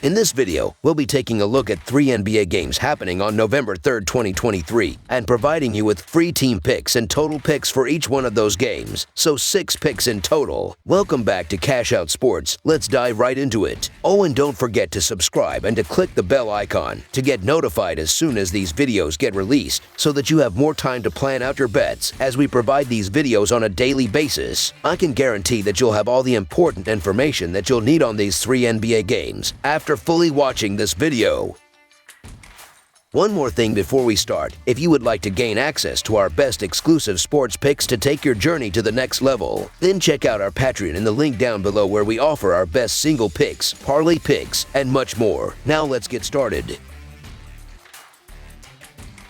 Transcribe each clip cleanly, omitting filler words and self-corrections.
In this video, we'll be taking a look at 3 NBA games happening on November 3rd, 2023, and providing you with free team picks and total picks for each one of those games, so 6 picks in total. Welcome back to Cash Out Sports. Let's dive right into it. Oh, and don't forget to subscribe and to click the bell icon to get notified as soon as these videos get released, so that you have more time to plan out your bets as we provide these videos on a daily basis. I can guarantee that you'll have all the important information that you'll need on these 3 NBA games after fully watching this video. One more thing before we start. If you would like to gain access to our best exclusive sports picks to take your journey to the next level, then check out our Patreon in the link down below, where we offer our best single picks, parlay picks, and much more. Now let's get started.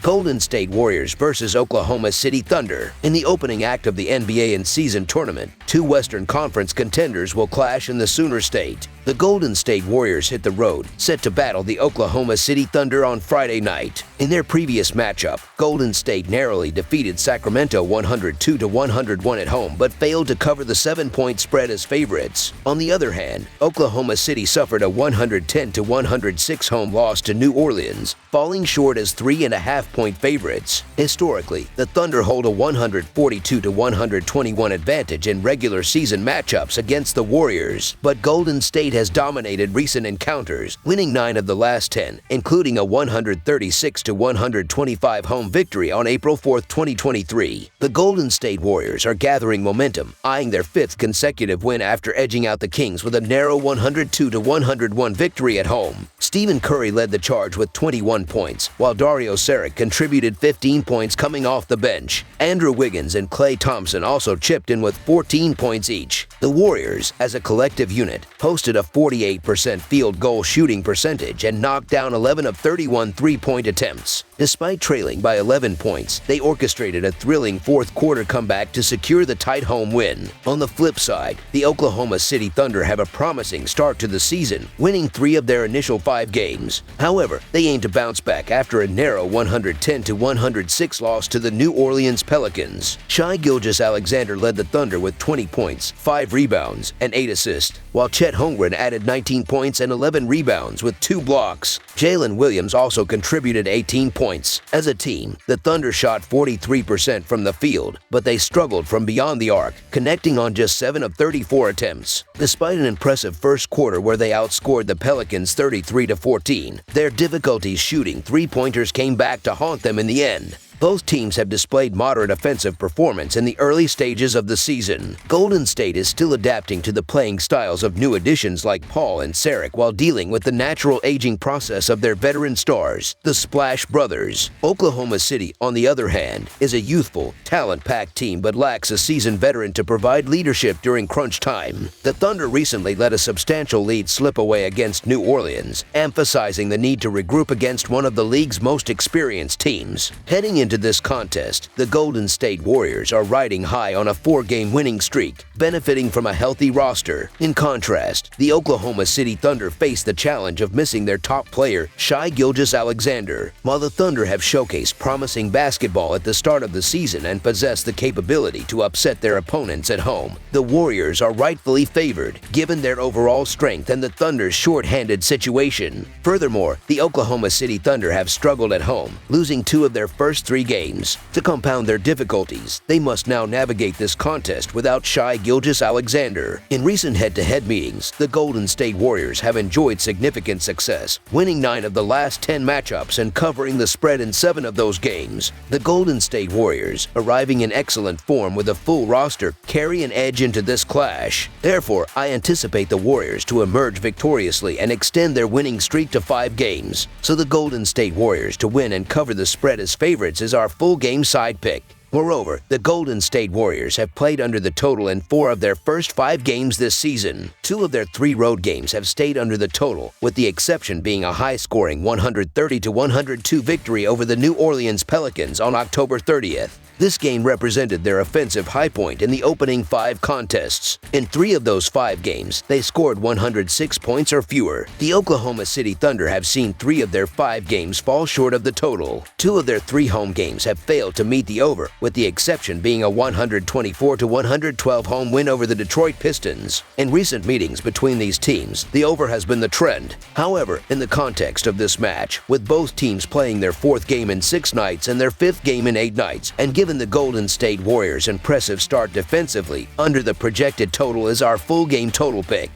Golden State Warriors versus Oklahoma City Thunder. In the opening act of the NBA in-season tournament, 2 Western Conference contenders will clash in the Sooner State. The Golden State Warriors hit the road, set to battle the Oklahoma City Thunder on Friday night. In their previous matchup, Golden State narrowly defeated Sacramento 102-101 at home, but failed to cover the 7-point spread as favorites. On the other hand, Oklahoma City suffered a 110-106 home loss to New Orleans, falling short as 3.5-point favorites. Historically, the Thunder hold a 142-121 advantage in regular season matchups against the Warriors, but Golden State has dominated recent encounters, winning 9 of the last 10, including a 136-125 home victory on April 4, 2023. The Golden State Warriors are gathering momentum, eyeing their 5th consecutive win after edging out the Kings with a narrow 102-101 victory at home. Stephen Curry led the charge with 21 points, while Dario Saric contributed 15 points coming off the bench. Andrew Wiggins and Klay Thompson also chipped in with 14 points each. The Warriors, as a collective unit, posted a 48% field goal shooting percentage and knocked down 11 of 31 three-point attempts. Despite trailing by 11 points, they orchestrated a thrilling fourth-quarter comeback to secure the tight home win. On the flip side, the Oklahoma City Thunder have a promising start to the season, winning 3 of their initial 5 games. However, they aim to bounce back after a narrow 110-106 loss to the New Orleans Pelicans. Shai Gilgeous-Alexander led the Thunder with 20 points, 5 rebounds, and 8 assists, while Chet Holmgren added 19 points and 11 rebounds with 2 blocks. Jalen Williams also contributed 18 points. As a team, the Thunder shot 43% from the field, but they struggled from beyond the arc, connecting on just 7 of 34 attempts. Despite an impressive first quarter where they outscored the Pelicans 33-14, their difficulties shooting 3-pointers came back to haunt them in the end. Both teams have displayed moderate offensive performance in the early stages of the season. Golden State is still adapting to the playing styles of new additions like Paul and Saric, while dealing with the natural aging process of their veteran stars, the Splash Brothers. Oklahoma City, on the other hand, is a youthful, talent-packed team but lacks a seasoned veteran to provide leadership during crunch time. The Thunder recently let a substantial lead slip away against New Orleans, emphasizing the need to regroup against one of the league's most experienced teams. Heading into this contest, the Golden State Warriors are riding high on a 4-game winning streak, benefiting from a healthy roster. In contrast, the Oklahoma City Thunder face the challenge of missing their top player, Shai Gilgeous-Alexander. While the Thunder have showcased promising basketball at the start of the season and possess the capability to upset their opponents at home, the Warriors are rightfully favored, given their overall strength and the Thunder's short-handed situation. Furthermore, the Oklahoma City Thunder have struggled at home, losing 2 of their first 3 games. To compound their difficulties, they must now navigate this contest without Shai Gilgeous-Alexander. In recent head-to-head meetings, the Golden State Warriors have enjoyed significant success, winning 9 of the last 10 matchups and covering the spread in 7 of those games. The Golden State Warriors, arriving in excellent form with a full roster, carry an edge into this clash. Therefore, I anticipate the Warriors to emerge victoriously and extend their winning streak to 5 games. So the Golden State Warriors to win and cover the spread as favorites is our full game side pick. Moreover, the Golden State Warriors have played under the total in 4 of their first 5 games this season. 2 of their 3 road games have stayed under the total, with the exception being a high-scoring 130-102 victory over the New Orleans Pelicans on October 30th. This game represented their offensive high point in the opening 5 contests. In 3 of those 5 games, they scored 106 points or fewer. The Oklahoma City Thunder have seen 3 of their 5 games fall short of the total. 2 of their 3 home games have failed to meet the over, with the exception being a 124-112 home win over the Detroit Pistons. In recent meetings between these teams, the over has been the trend. However, in the context of this match, with both teams playing their 4th game in 6 nights and their 5th game in 8 nights, and given the Golden State Warriors' impressive start defensively, under the projected total is our full game total pick.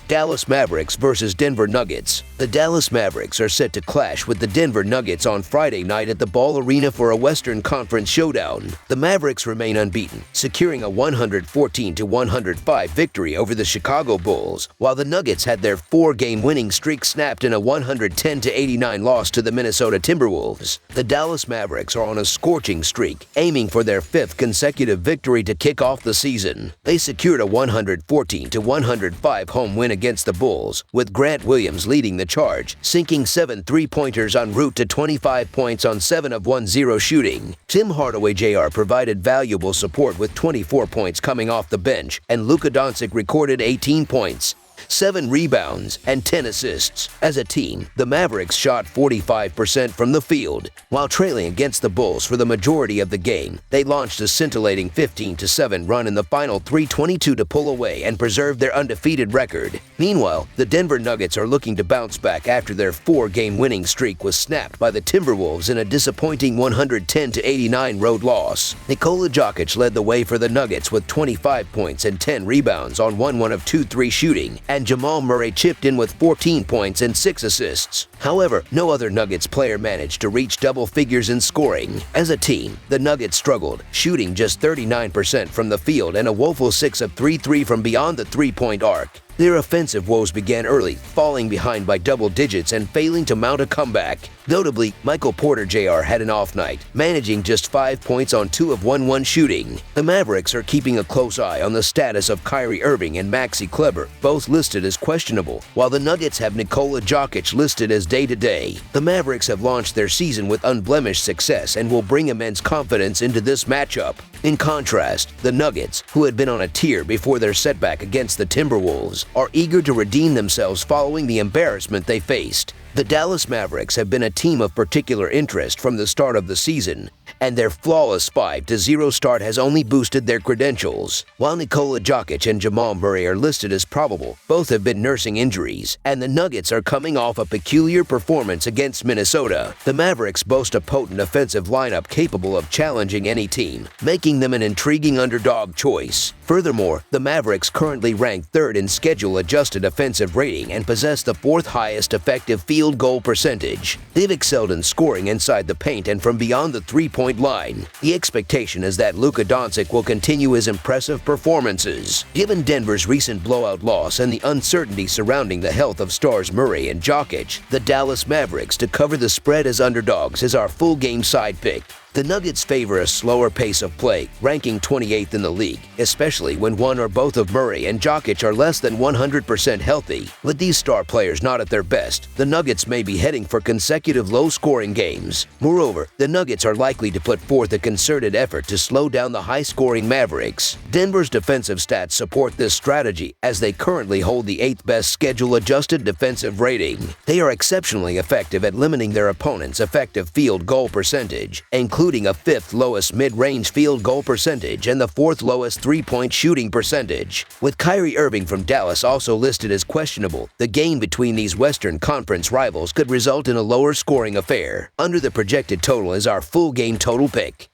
Dallas Mavericks versus Denver Nuggets. The Dallas Mavericks are set to clash with the Denver Nuggets on Friday night at the Ball Arena for a Western Conference showdown. The Mavericks remain unbeaten, securing a 114-105 victory over the Chicago Bulls, while the Nuggets had their 4-game winning streak snapped in a 110-89 loss to the Minnesota Timberwolves. The Dallas Mavericks are on a scorching streak, aiming for their 5th consecutive victory to kick off the season. They secured a 114-105 home win against the Bulls, with Grant Williams leading the charge, sinking 7 3-pointers en route to 25 points on 7 of 10 shooting. Tim Hardaway Jr. provided valuable support with 24 points coming off the bench, and Luka Doncic recorded 18 points, 7 rebounds, and 10 assists. As a team, the Mavericks shot 45% from the field. While trailing against the Bulls for the majority of the game, they launched a scintillating 15-7 run in the final 3:22 to pull away and preserve their undefeated record. Meanwhile, the Denver Nuggets are looking to bounce back after their 4-game winning streak was snapped by the Timberwolves in a disappointing 110-89 road loss. Nikola Jokic led the way for the Nuggets with 25 points and 10 rebounds on 1 of 2-3 shooting, and Jamal Murray chipped in with 14 points and 6 assists. However, no other Nuggets player managed to reach double figures in scoring. As a team, the Nuggets struggled, shooting just 39% from the field and a woeful 6 of 3 from beyond the 3-point arc. Their offensive woes began early, falling behind by double digits and failing to mount a comeback. Notably, Michael Porter Jr. had an off night, managing just 5 points on 2 of 1 shooting. The Mavericks are keeping a close eye on the status of Kyrie Irving and Maxi Kleber, both listed as questionable, while the Nuggets have Nikola Jokic listed as day-to-day. The Mavericks have launched their season with unblemished success and will bring immense confidence into this matchup. In contrast, the Nuggets, who had been on a tear before their setback against the Timberwolves, are eager to redeem themselves following the embarrassment they faced. The Dallas Mavericks have been a team of particular interest from the start of the season, and their flawless 5-0 start has only boosted their credentials. While Nikola Jokic and Jamal Murray are listed as probable, both have been nursing injuries, and the Nuggets are coming off a peculiar performance against Minnesota. The Mavericks boast a potent offensive lineup capable of challenging any team, making them an intriguing underdog choice. Furthermore, the Mavericks currently rank 3rd in schedule-adjusted offensive rating and possess the 4th highest effective field goal percentage. They've excelled in scoring inside the paint and from beyond the 3-point line. The expectation is that Luka Doncic will continue his impressive performances. Given Denver's recent blowout loss and the uncertainty surrounding the health of stars Murray and Jokic, the Dallas Mavericks to cover the spread as underdogs is our full game side pick. The Nuggets favor a slower pace of play, ranking 28th in the league, especially when one or both of Murray and Jokic are less than 100% healthy. With these star players not at their best, the Nuggets may be heading for consecutive low-scoring games. Moreover, the Nuggets are likely to put forth a concerted effort to slow down the high-scoring Mavericks. Denver's defensive stats support this strategy, as they currently hold the 8th best schedule-adjusted defensive rating. They are exceptionally effective at limiting their opponents' effective field goal percentage, including a 5th lowest mid-range field goal percentage and the 4th lowest 3-point shooting percentage. With Kyrie Irving from Dallas also listed as questionable, the game between these Western Conference rivals could result in a lower scoring affair. Under the projected total is our full game total pick.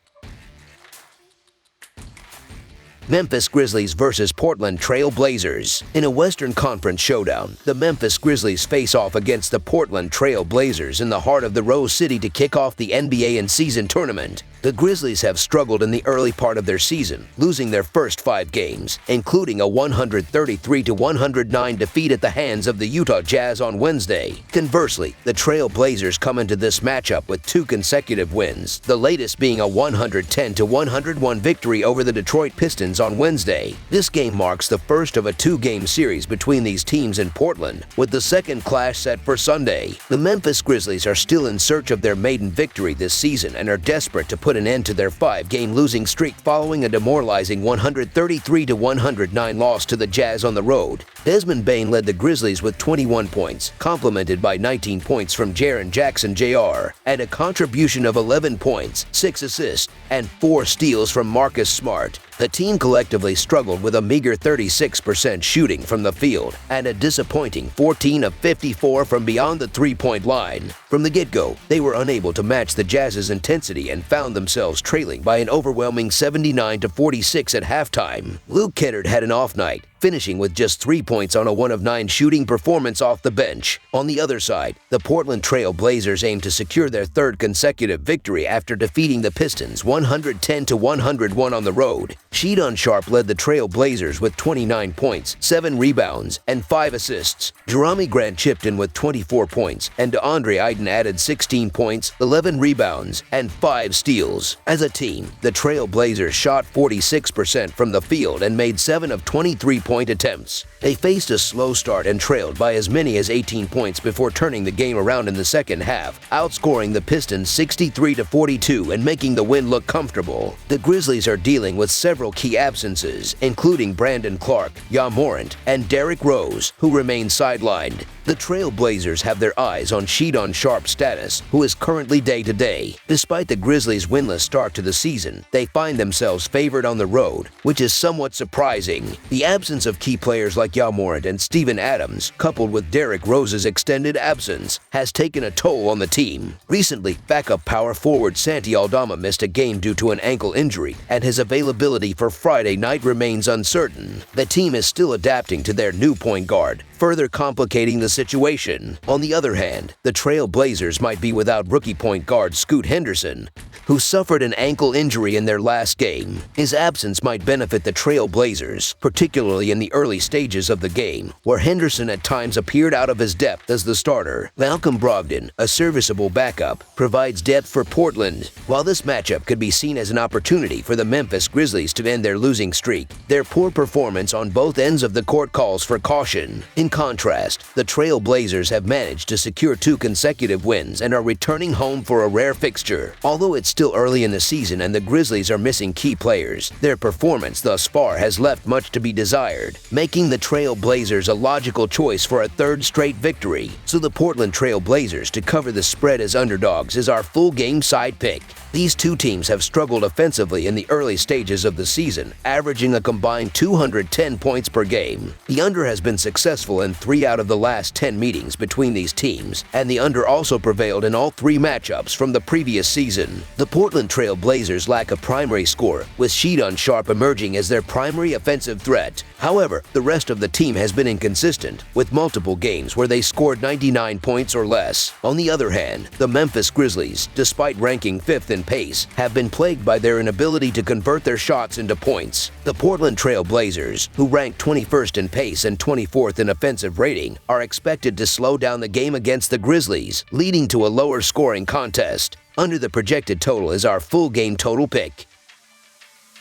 Memphis Grizzlies versus Portland Trail Blazers. In a Western Conference showdown, the Memphis Grizzlies face off against the Portland Trail Blazers in the heart of the Rose City to kick off the NBA in-season tournament. The Grizzlies have struggled in the early part of their season, losing their first 5 games, including a 133-109 defeat at the hands of the Utah Jazz on Wednesday. Conversely, the Trail Blazers come into this matchup with 2 consecutive wins, the latest being a 110-101 victory over the Detroit Pistons on Wednesday. This game marks the first of a 2-game series between these teams in Portland, with the second clash set for Sunday. The Memphis Grizzlies are still in search of their maiden victory this season and are desperate to put an end to their 5-game losing streak following a demoralizing 133-109 loss to the Jazz on the road. Desmond Bane led the Grizzlies with 21 points, complemented by 19 points from Jaren Jackson Jr., and a contribution of 11 points, 6 assists, and 4 steals from Marcus Smart. The team collectively struggled with a meager 36% shooting from the field and a disappointing 14 of 54 from beyond the 3-point line. From the get-go, they were unable to match the Jazz's intensity and found themselves trailing by an overwhelming 79-46 at halftime. Luke Kennard had an off night, finishing with just 3 points on a 1-of-9 shooting performance off the bench. On the other side, the Portland Trail Blazers aim to secure their 3rd consecutive victory after defeating the Pistons 110-101 on the road. Shedon Sharpe led the Trail Blazers with 29 points, 7 rebounds, and 5 assists. Jerami Grant chipped in with 24 points, and DeAndre Ayton added 16 points, 11 rebounds, and 5 steals. As a team, the Trail Blazers shot 46% from the field and made 7 of 23 point attempts. They faced a slow start and trailed by as many as 18 points before turning the game around in the second half, outscoring the Pistons 63-42 and making the win look comfortable. The Grizzlies are dealing with several key absences, including Brandon Clark, Ja Morant, and Derrick Rose, who remain sidelined. The Trail Blazers have their eyes on Shedon Sharpe's status, who is currently day-to-day. Despite the Grizzlies' winless start to the season, they find themselves favored on the road, which is somewhat surprising. The absence of key players like Ja Morant and Steven Adams, coupled with Derrick Rose's extended absence, has taken a toll on the team. Recently, backup power forward Santi Aldama missed a game due to an ankle injury, and his availability for Friday night remains uncertain. The team is still adapting to their new point guard, further complicating the situation. On the other hand, the Trail Blazers might be without rookie point guard Scoot Henderson, who suffered an ankle injury in their last game. His absence might benefit the Trail Blazers, particularly in the early stages of the game, where Henderson at times appeared out of his depth as the starter. Malcolm Brogdon, a serviceable backup, provides depth for Portland. While this matchup could be seen as an opportunity for the Memphis Grizzlies to end their losing streak, their poor performance on both ends of the court calls for caution. In contrast, the Trail Blazers have managed to secure 2 consecutive wins and are returning home for a rare fixture. Although it's still early in the season and the Grizzlies are missing key players, their performance thus far has left much to be desired, making the Trail Blazers a logical choice for a 3rd straight victory. So the Portland Trail Blazers to cover the spread as underdogs is our full game side pick. These 2 teams have struggled offensively in the early stages of the season, averaging a combined 210 points per game. The under has been successful in 3 out of the last 10 meetings between these teams, and the under also prevailed in all 3 matchups from the previous season. The Portland Trail Blazers lack a primary scorer, with Shedon Sharpe emerging as their primary offensive threat. However, the rest of the team has been inconsistent, with multiple games where they scored 99 points or less. On the other hand, the Memphis Grizzlies, despite ranking 5th in pace, have been plagued by their inability to convert their shots into points. The Portland Trail Blazers, who rank 21st in pace and 24th in offensive rating, are expected to slow down the game against the Grizzlies, leading to a lower scoring contest. Under the projected total is our full game total pick.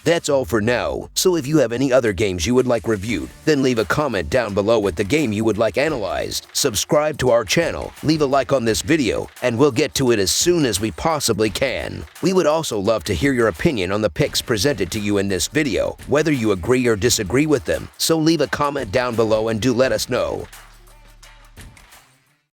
That's all for now, so if you have any other games you would like reviewed, then leave a comment down below with the game you would like analyzed. Subscribe to our channel, leave a like on this video, and we'll get to it as soon as we possibly can. We would also love to hear your opinion on the picks presented to you in this video, whether you agree or disagree with them, so leave a comment down below and do let us know.